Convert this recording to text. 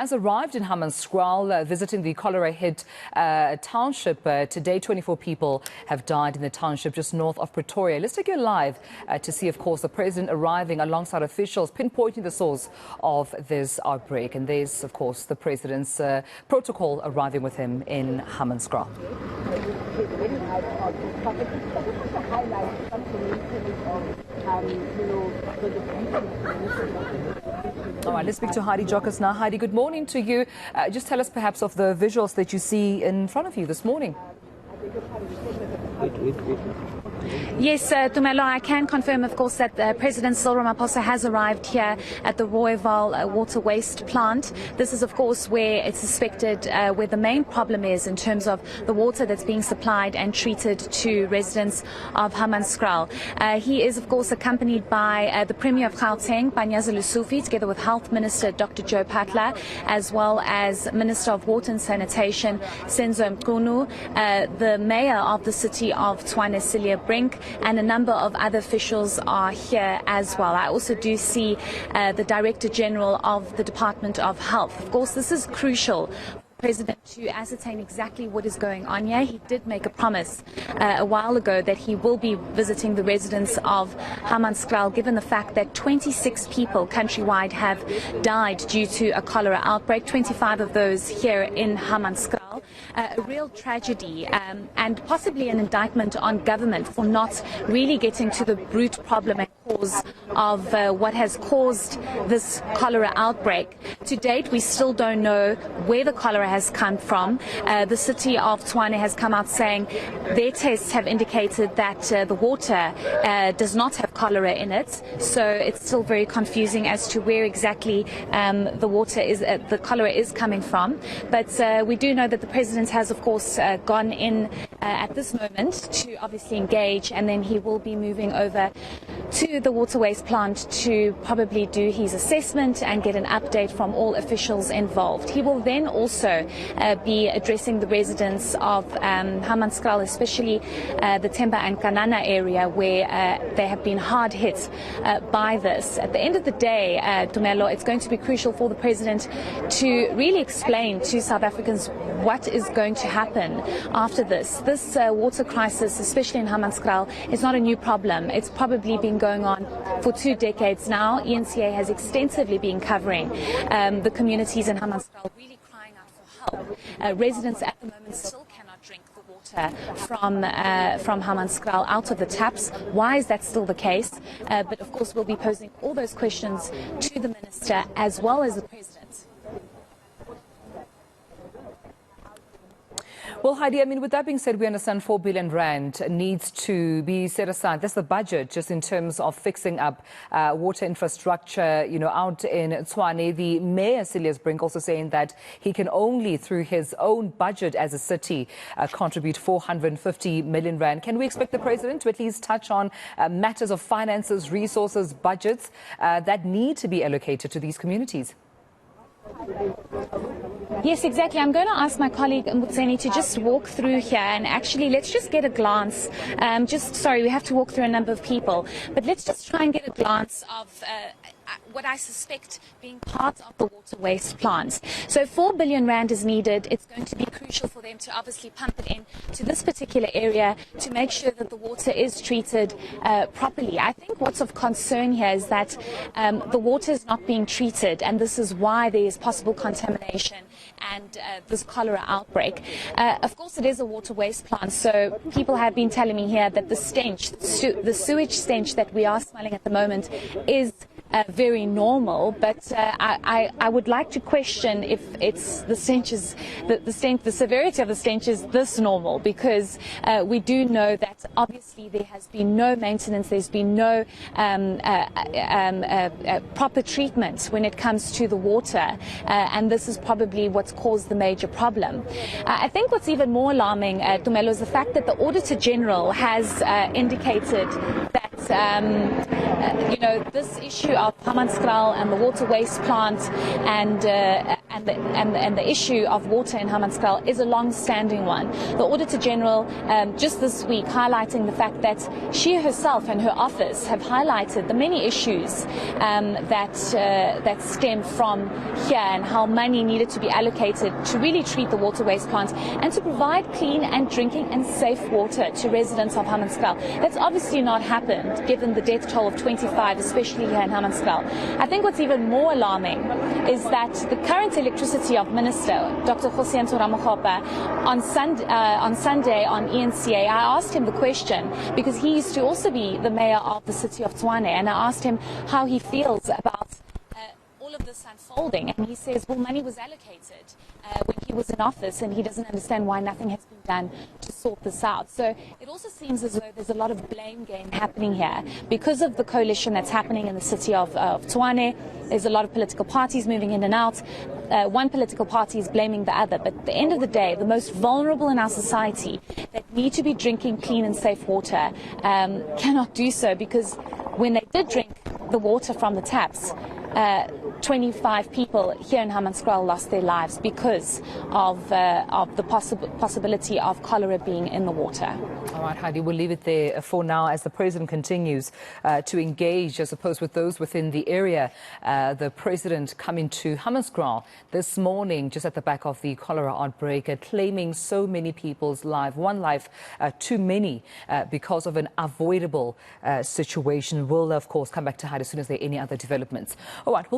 Has arrived in Hammanskraal, visiting the cholera-hit township. Today, 24 people have died in the township just north of Pretoria. Let's take you live to see, of course, the president arriving alongside officials, pinpointing the source of this outbreak. And there's, of course, the president's protocol arriving with him in Hammanskraal. All right, let's speak to Heidi Giokos now. Heidi, good morning to you. Just tell us perhaps of the visuals that you see in front of you this morning. Yes, Tumelo, I can confirm, of course, that President Cyril Ramaphosa has arrived here at the Rooiwal water waste plant. This is, of course, where it's suspected where the main problem is in terms of the water that's being supplied and treated to residents of Hammanskraal. He is, of course, accompanied by the Premier of Gauteng, Panyaza Lesufi, together with Health Minister Dr. Joe Patla, as well as Minister of Water and Sanitation, Senzo Mkunu, the Mayor of the city of Tshwane, Brink, and a number of other officials are here as well. I also do see the Director General of the Department of Health. Of course, this is crucial President to ascertain exactly what is going on here. He did make a promise a while ago that he will be visiting the residents of Hammanskraal, given the fact that 26 people countrywide have died due to a cholera outbreak, 25 of those here in Hammanskraal. A real tragedy and possibly an indictment on government for not really getting to the root problem and cause of what has caused this cholera outbreak. To date, we still don't know where the cholera has come from. The city of Tshwane has come out saying their tests have indicated that the water does not have cholera in it, so it's still very confusing as to where exactly the water is, the cholera is coming from. But we do know that the president has, of course, gone in at this moment to obviously engage, and then he will be moving over to the water waste plant to probably do his assessment and get an update from all officials involved. He will then also be addressing the residents of Hammanskraal, especially the Temba and Kanana area, where they have been hard hit by this. At the end of the day, Tumelo, it's going to be crucial for the president to really explain to South Africans what is going to happen after this. This water crisis, especially in Hammanskraal, is not a new problem. It's probably been going on for 2 decades now. eNCA has extensively been covering the communities in Hammanskraal, really crying out for help. Residents at the moment still cannot drink the water from Hammanskraal out of the taps. Why is that still the case? But of course, we'll be posing all those questions to the minister as well as the president. Well, Heidi, I mean, with that being said, we understand 4 billion rand needs to be set aside. That's the budget, just in terms of fixing up water infrastructure, out in Tshwane. The mayor, Cyril Ramaphosa, also saying that he can only, through his own budget as a city, contribute 450 million rand. Can we expect the president to at least touch on matters of finances, resources, budgets that need to be allocated to these communities? Yes, exactly. I'm going to ask my colleague Mbutseni to just walk through here, and actually let's just get a glance. We have to walk through a number of people, but let's just try and get a glance of what I suspect being part of the water waste plants. So 4 billion rand is needed. It's going to be crucial for them to obviously pump it in to this particular area to make sure that the water is treated properly. I think what's of concern here is that the water is not being treated, and this is why there is possible contamination and this cholera outbreak. Of course, it is a water waste plant, so people have been telling me here that the stench, the sewage stench that we are smelling at the moment is very normal, but I would like to question if it's the stench is the severity of the stench is this normal, because we do know that obviously there has been no maintenance, there's been no proper treatment when it comes to the water, and this is probably what's caused the major problem. I think what's even more alarming, Tumelo, is the fact that the Auditor General has indicated that this issue of Hammanskraal and the water waste plant and and the issue of water in Hammanskraal is a long-standing one. The Auditor General just this week highlighting the fact that she herself and her office have highlighted the many issues that stem from here, and how money needed to be allocated to really treat the water waste plant and to provide clean and drinking and safe water to residents of Hammanskraal. That's obviously not happened given the death toll of 25, especially here in Hammanskraal. I think what's even more alarming is that the current electricity of Minister Dr. Cyril Ramaphosa on Sunday on eNCA, I asked him the question because he used to also be the mayor of the city of Tshwane, and I asked him how he feels about all of this unfolding, and he says, well, money was allocated when he was in office, and he doesn't understand why nothing has been done to sort this out. So it also seems as though there's a lot of blame game happening here because of the coalition that's happening in the city of Tshwane. There's a lot of political parties moving in and out. One political party is blaming the other, but at the end of the day, the most vulnerable in our society that need to be drinking clean and safe water cannot do so, because when they did drink the water from the taps, 25 people here in Hammanskraal lost their lives because of the possibility of cholera being in the water. All right, Heidi, we'll leave it there for now as the President continues to engage, I suppose, with those within the area. The President coming to Hammanskraal this morning just at the back of the cholera outbreak, claiming so many people's lives, one life too many because of an avoidable situation. We'll, of course, come back to Heidi as soon as there are any other developments. All right, we'll